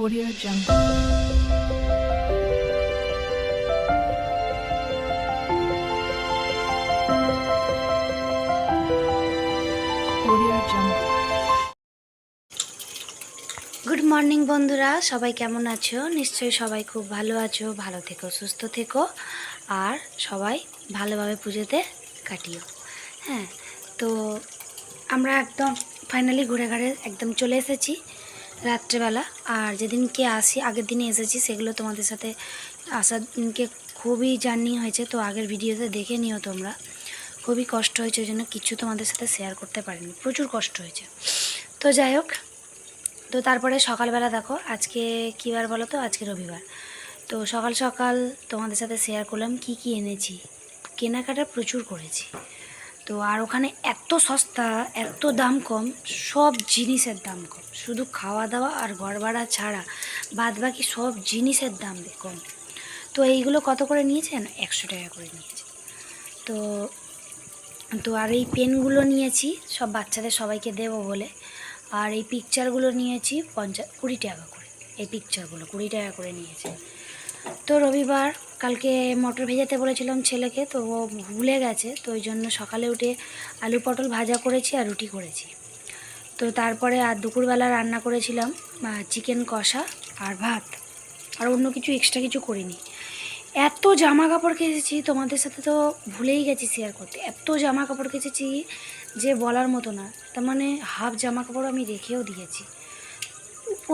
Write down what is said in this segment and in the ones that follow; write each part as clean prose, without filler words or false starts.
Audio Jungle. Audio Jungle. Good morning বন্ধুরা, সবাই কেমন আছো? নিশ্চয়ই সবাই খুব ভালো আছো। ভালো থেকো, সুস্থ থেকো, আর সবাই ভালোভাবে পুজোতে কাটিও। হ্যাঁ, তো আমরা একদম ফাইনালি ঘুরে ঘাড়ে একদম চলে এসেছি রাত্রেবেলা। আর যেদিনকে আসি, আগের দিনে এসেছি, সেগুলো তোমাদের সাথে আসার দিনকে খুবই জার্নি হয়েছে, তো আগের ভিডিওতে দেখে নিও তোমরা। খুবই কষ্ট হয়েছে, ওই জন্য কিছু তোমাদের সাথে শেয়ার করতে পারিনি, প্রচুর কষ্ট হয়েছে। তো যাই হোক, তো তারপরে সকালবেলা দেখো, আজকে কী বার বলো তো? আজকে রবিবার। তো সকাল সকাল তোমাদের সাথে শেয়ার করলাম কি কি এনেছি। কেনাকাটা প্রচুর করেছি। তো আর ওখানে এত সস্তা, এত দাম কম, সব জিনিসের দাম কম, শুধু খাওয়া দাওয়া আর ঘর ভাড়া ছাড়া বাদ বাকি সব জিনিসের দাম কম। তো এইগুলো কত করে নিয়েছেন? 100 টাকা করে নিয়েছে। তো তো আর এই পেনগুলো নিয়েছি সব বাচ্চাদের সবাইকে দেবো বলে। আর এই পিকচারগুলো নিয়েছি 20 টাকা করে। এই পিকচারগুলো 20 টাকা করে নিয়েছে। তো রবিবার, কালকে মটর ভেজাতে বলেছিলাম ছেলেকে, তো ও ভুলে গেছে, তো ওই জন্য সকালে উঠে আলু পটল ভাজা করেছি আর রুটি করেছি। তো তারপরে আর দুপুরবেলা রান্না করেছিলাম চিকেন কষা আর ভাত, আর অন্য কিছু এক্সট্রা কিছু করিনি। এত জামা কাপড় কেচেছি, তোমাদের সাথে তো ভুলেই গেছি শেয়ার করতে। এত জামা কাপড় কেচেছি যে বলার মতো না। তার মানে হাফ জামা কাপড় আমি রেখেও দিয়েছি,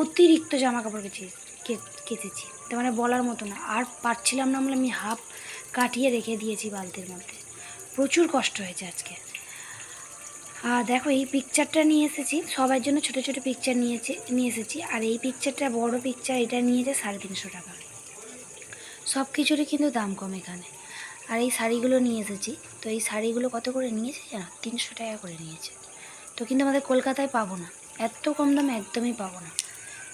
অতিরিক্ত জামা কাপড় কেচেছি, তার মানে বলার মতো না। আর পারছিলাম না বলে আমি হাফ কাটিয়ে রেখে দিয়েছি বালতির মধ্যে। প্রচুর কষ্ট হয়েছে আজকে। আর দেখো, এই পিকচারটা নিয়ে এসেছি সবার জন্য, ছোটো ছোটো পিকচার নিয়ে এসেছি। আর এই পিকচারটা বড় পিকচার, এটা নিয়েছে 350 টাকা। সব কিছুরই কিন্তু দাম কম এখানে। আর এই শাড়িগুলো নিয়ে এসেছি। তো এই শাড়িগুলো কত করে নিয়েছে জানো? 300 টাকা করে নিয়েছে। তো কিন্তু আমাদের কলকাতায় পাবো না, এত কম দামে একদমই পাবো না।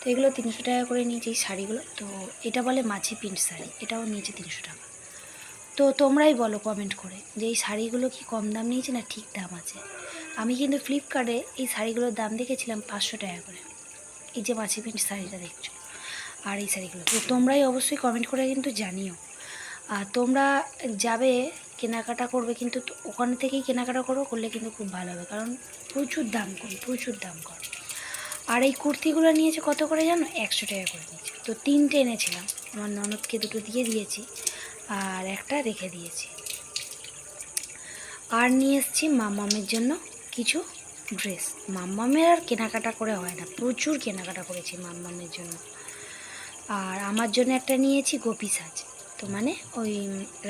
তো এগুলো 300 টাকা করে নিয়েছে এই শাড়িগুলো। তো এটা বলে মাছি প্রিন্ট শাড়ি, এটাও নিয়েছে 300 টাকা। তো তোমরাই বলো কমেন্ট করে যে এই শাড়িগুলো কি কম দাম নিয়েছে না ঠিক দাম আছে। আমি কিন্তু ফ্লিপকার্টে এই শাড়িগুলোর দাম দেখেছিলাম 500 টাকা করে, এই যে মাছি প্রিন্ট শাড়িটা দেখছো আর এই শাড়িগুলো। তো তোমরাই অবশ্যই কমেন্ট করে কিন্তু জানিও। আর তোমরা যাবে কেনাকাটা করবে, কিন্তু ওখান থেকেই কেনাকাটা করলে কিন্তু খুব ভালো হবে, কারণ প্রচুর দাম কম, প্রচুর দাম কম। আর এই কুর্তিগুলো নিয়েছে কত করে জানো? 100 টাকা করে নিয়েছে। তো 3টে এনেছিলাম, আমার ননদকে 2টো দিয়ে দিয়েছি আর একটা রেখে দিয়েছি। আর নিয়ে এসেছি মাম্মামের জন্য কিছু ড্রেস। মাম্মামের আর কেনাকাটা করে হয় না, প্রচুর কেনাকাটা করেছি মাম্মামের জন্য। আর আমার জন্য একটা নিয়েছি গোপী সাজ, তো মানে ওই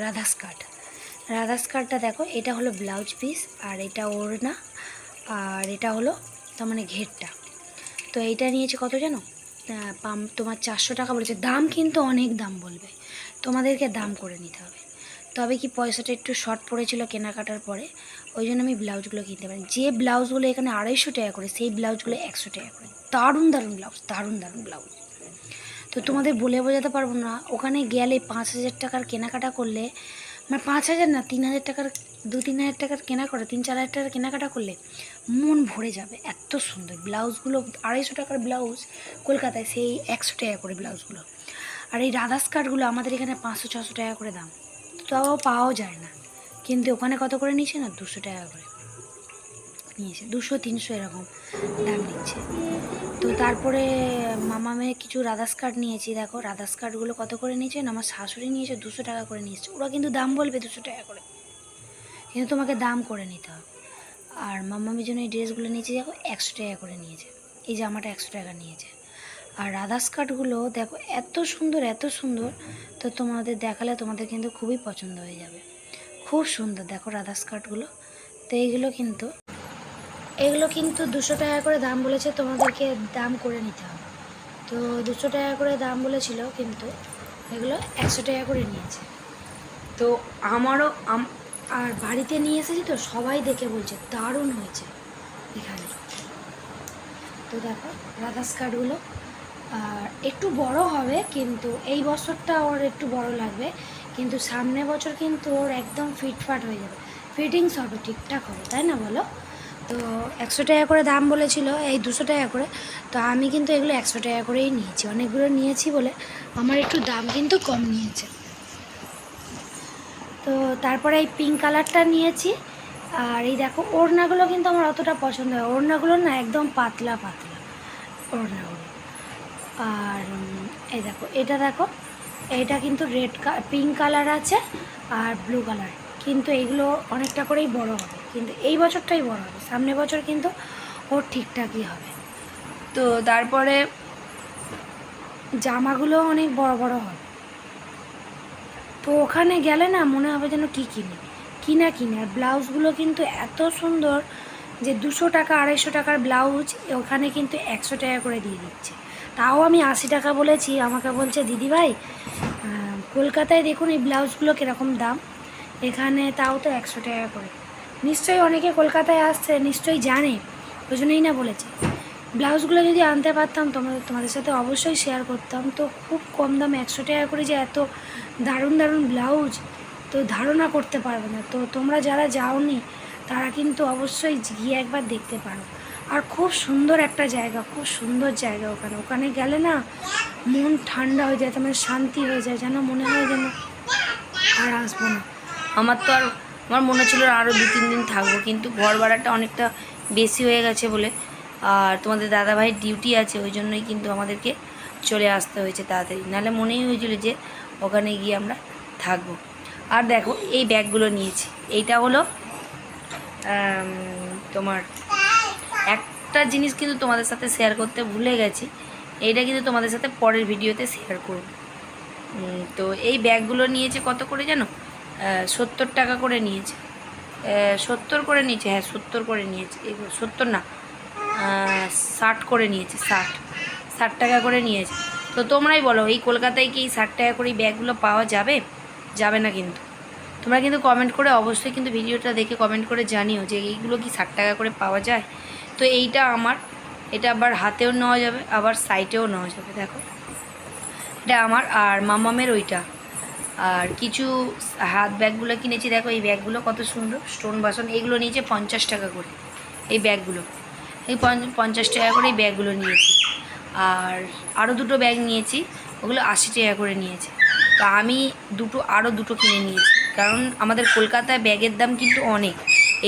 রাধা স্কার্ট। রাধা স্কার্টটা দেখো, এটা হলো ব্লাউজ পিস, আর এটা ওড়না, আর এটা হলো তার মানে ঘেরটা। তো এইটা নিয়েছে কত জানো? তোমার 400 টাকা বলেছে। দাম কিন্তু অনেক দাম বলবে, তোমাদেরকে দাম করে নিতে হবে। তবে কি পয়সাটা একটু শর্ট পড়েছিল কেনাকাটার পরে, ওই জন্য আমি ব্লাউজগুলো কিনতে পারি। যে ব্লাউজগুলো এখানে 250 টাকা করে, সেই ব্লাউজগুলো 100 টাকা করে। দারুণ দারুণ ব্লাউজ, দারুণ দারুণ ব্লাউজ। তো তোমাদের বলে বোঝাতে পারবো না। ওখানে গেলে 5,000 টাকার কেনাকাটা করলে, মানে 5,000 না, 3,000 টাকার, 2-3 হাজার টাকার কেনা করে, 3-4 হাজার টাকার কেনাকাটা করলে মন ভরে যাবে। এত সুন্দর ব্লাউজগুলো, 250 টাকার ব্লাউজ কলকাতায় সেই 100 টাকা করে ব্লাউজগুলো। আর এই রাধা স্কার্টগুলো আমাদের এখানে 500-600 টাকা করে দাম, তাও পাওয়াও যায় না। কিন্তু ওখানে কত করে নিচ্ছে না? 200 টাকা করে নিয়েছে, 200-300 এরকম দাম নিচ্ছে। তো তারপরে মামামের কিছু রাধা স্কার্ট নিয়েছি। দেখো রাধা স্কার্টগুলো কত করে নিয়েছে না? আমার শাশুড়ি নিয়েছে 200 টাকা করে নিয়েছে। ওরা কিন্তু দাম বলবে 200 টাকা করে, কিন্তু তোমাকে দাম করে নিতে হবে। আর মামামের জন্য এই ড্রেসগুলো নিয়েছে দেখো 100 টাকা করে নিয়েছে। এই জামাটা 100 টাকা নিয়েছে। আর রাধা স্কার্টগুলো দেখো এত সুন্দর, এত সুন্দর। তো তোমাদের দেখালে তোমাদের কিন্তু খুবই পছন্দ হয়ে যাবে, খুব সুন্দর। দেখো রাধা স্কার্টগুলো। তো এগুলো কিন্তু 200 টাকা করে দাম বলেছে, তোমাদেরকে দাম করে নিতে হবে। তো 200 টাকা করে দাম বলেছিল, কিন্তু এগুলো 100 টাকা করে নিয়েছে। তো আমারও আর বাড়িতে নিয়ে এসেছি, তো সবাই দেখে বলছে দারুণ হয়েছে এখানে। তো দেখো রাধা স্কার্টগুলো আর একটু বড় হবে, কিন্তু এই বছরটা ওর একটু বড় লাগবে, কিন্তু সামনের বছর কিন্তু ওর একদম ফিটফাট হয়ে যাবে, ফিটিংস হবে, ঠিকঠাক হবে, তাই না বলো? তো 100 টাকা করে দাম বলেছিল, এই 200 টাকা করে। তো আমি কিন্তু এগুলো 100 টাকা করেই নিয়েছি, অনেকগুলো নিয়েছি বলে আমার একটু দাম কিন্তু কম নিয়েছে। তো তারপরে এই পিঙ্ক কালারটা নিয়েছি। আর এই দেখো ওড়নাগুলো কিন্তু আমার অতটা পছন্দ হয়, ওড়নাগুলো না একদম পাতলা পাতলা ওড়নাগুলো। আর এই দেখো এটা দেখো, এটা কিন্তু পিঙ্ক কালার আছে আর ব্লু কালার, কিন্তু এগুলো অনেকটা করেই বড় হবে, কিন্তু এই বছরটাই বড় হবে, সামনের বছর কিন্তু ওর ঠিকঠাকই হবে। তো তারপরে জামাগুলো অনেক বড় বড় হবে, তো ওখানে গেলে না মনে হবে যেন কী কিনে আর ব্লাউজগুলো কিন্তু এত সুন্দর যে 200 টাকা 250 টাকার ব্লাউজ ওখানে কিন্তু 100 টাকা করে দিয়ে দিচ্ছে। তাও আমি 80 টাকা বলেছি, আমাকে বলছে দিদিভাই কলকাতায় দেখুন এই ব্লাউজগুলো কীরকম দাম, এখানে তাও তো 100 টাকা করে। নিশ্চয়ই অনেকে কলকাতায় আসছে, নিশ্চয়ই জানে, ওই জন্যই না বলেছে। ব্লাউজগুলো যদি আনতে পারতাম তোমাদের সাথে অবশ্যই শেয়ার করতাম। তো খুব কম দামে 100 টাকা করে যে এত দারুণ দারুণ ব্লাউজ, তো ধারণা করতে পারবে না। তো তোমরা যারা যাওনি তারা কিন্তু অবশ্যই গিয়ে একবার দেখতে পারো। আর খুব সুন্দর একটা জায়গা, খুব সুন্দর জায়গা, ওখানে গেলে না মন ঠান্ডা হয়ে যায়, তোমার শান্তি হয়ে যায়, যেন মনে হয় যেন আর আসবো না। আমার মনে ছিল আরও 2-3 দিন থাকবো, কিন্তু ঘর ভাড়াটা অনেকটা বেশি হয়ে গেছে বলে, আর তোমাদের দাদাভাইয়ের ডিউটি আছে, ওই জন্যই কিন্তু আমাদেরকে চলে আসতে হয়েছে তাড়াতাড়ি, নাহলে মনেই হয়েছিল যে ওখানে গিয়ে আমরা থাকবো। আর দেখো এই ব্যাগগুলো নিয়েছি, এইটা হলো তোমার একটা জিনিস কিন্তু তোমাদের সাথে শেয়ার করতে ভুলে গেছি, এইটা কিন্তু তোমাদের সাথে পরের ভিডিওতে শেয়ার করব। তো এই ব্যাগগুলো নিয়েছে কত করে জানো? 70 টাকা করে নিয়েছে, 70 করে নিয়েছে, হ্যাঁ 70 করে নিয়েছে, 70 না 60 করে নিয়েছে, 60 টাকা করে নিয়েছে। তো তোমরাই বলো এই কলকাতায় কি 60 টাকা করে এই ব্যাগগুলো পাওয়া যাবে? যাবে না কিন্তু। তোমরা কিন্তু কমেন্ট করে অবশ্যই কিন্তু ভিডিওটা দেখে কমেন্ট করে জানিও যে এইগুলো কি 60 টাকা করে পাওয়া যায়। তো এইটা আমার, এটা আবার হাতেও নেওয়া যাবে আবার সাইডেও নেওয়া যাবে। দেখো এটা আমার আর মামামের ওইটা। আর কিছু হাত ব্যাগগুলো কিনেছি, দেখো এই ব্যাগগুলো কত সুন্দর স্টোন বাসন, এইগুলো নিয়েছে 50 টাকা করে এই ব্যাগগুলো, এই 50 টাকা করে এই ব্যাগগুলো নিয়েছি। আর আরও দুটো ব্যাগ নিয়েছি, ওগুলো 80 টাকা করে নিয়েছে। তো আমি আরও দুটো কিনে নিয়েছি, কারণ আমাদের কলকাতায় ব্যাগের দাম কিন্তু অনেক।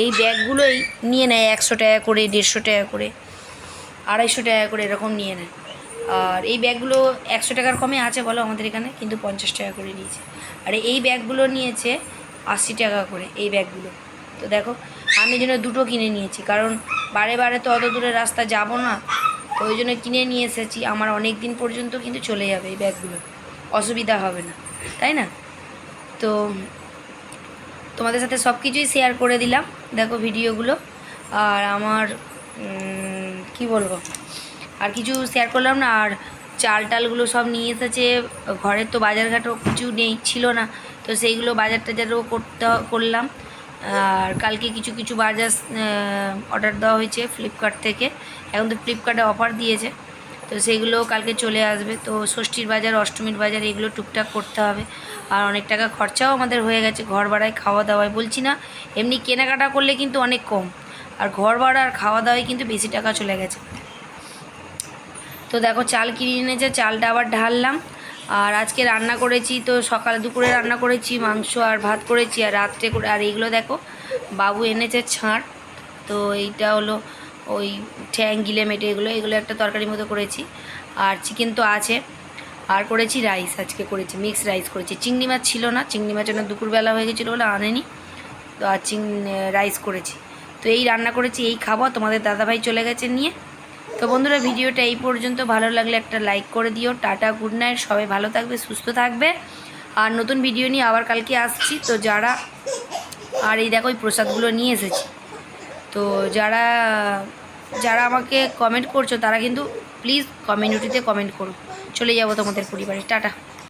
এই ব্যাগগুলোই নিয়ে নেয় 100 টাকা করে, 150 টাকা করে, 250 টাকা করে এরকম নিয়ে নেয়। আর এই ব্যাগগুলো 100 টাকার কমে আছে বলো আমাদের এখানে, কিন্তু 50 টাকা করে নিয়েছে। আর এই ব্যাগগুলো নিয়েছে 80 টাকা করে এই ব্যাগগুলো। তো দেখো আমি জন্য দুটো কিনে নিয়েছি, কারণ বারে বারে তো অত দূরের রাস্তা যাব না, তো ওই জন্য কিনে নিয়ে এসেছি। আমার অনেক দিন পর্যন্ত কিন্তু চলে যাবে এই ব্যাগগুলো, অসুবিধা হবে না, তাই না? তো তোমাদের সাথে সব কিছুই শেয়ার করে দিলাম, দেখো ভিডিওগুলো। আর আমার কি বলবো, আর কিছু শেয়ার করলাম না। আর চাল টালগুলো সব নিয়ে এসেছে, ঘরের তো বাজারঘাটও কিছু ছিল না, তো সেইগুলো বাজার টাজারও করলাম। আর কালকে কিছু কিছু বাজার অর্ডার দেওয়া হয়েছে ফ্লিপকার্ট থেকে, এখন তো ফ্লিপকার্টে অফার দিয়েছে, তো সেইগুলো কালকে চলে আসবে। তো ষষ্ঠীর বাজার, অষ্টমীর বাজার এগুলো টুকটাক করতে হবে। আর অনেক টাকা খরচাও আমাদের হয়ে গেছে ঘর ভাড়ায়, খাওয়া দাওয়ায়, বলছি না এমনি কেনাকাটা করলে কিন্তু অনেক কম, আর ঘর ভাড়া আর খাওয়া দাওয়ায় কিন্তু বেশি টাকা চলে গেছে। তো দেখো চাল কিনে এনেছে, চালটা আবার ঢাললাম। আর আজকে রান্না করেছি, তো সকালে দুপুরে রান্না করেছি মাংস আর ভাত করেছি, আর রাত্রে করে। আর এইগুলো দেখো বাবু এনেছে ছাড়, তো এইটা হলো ওই ঠ্যাং গিলে মেটে এগুলো একটা তরকারির মতো করেছি। আর চিকেন তো আছে, আর করেছি রাইস, আজকে করেছি মিক্সড রাইস করেছি। চিংড়ি মাছ ছিল না, চিংড়ি মাছ না দুপুরবেলা হয়ে গেছিলো বলে আনেনি, তো আর রাইস করেছি। তো এই রান্না করেছি, এই খাবো। তোমাদের দাদাভাই চলে গেছে নিয়ে। তো বন্ধুরা ভিডিওটা এই পর্যন্ত, ভালো লাগলে একটা লাইক করে দিও। টাটা, গুড নাইট, সবাই ভালো থাকবে, সুস্থ থাকবে। আর নতুন ভিডিও নিয়ে আবার কালকে আসছি। তো আর এই দেখো ওই প্রসাদগুলো নিয়ে এসেছি, তো যারা আমাকে কমেন্ট করছো তারা কিন্তু প্লিজ কমিউনিটিতে কমেন্ট করো, চলে যাবো তোমাদের পরিবারে। টাটা।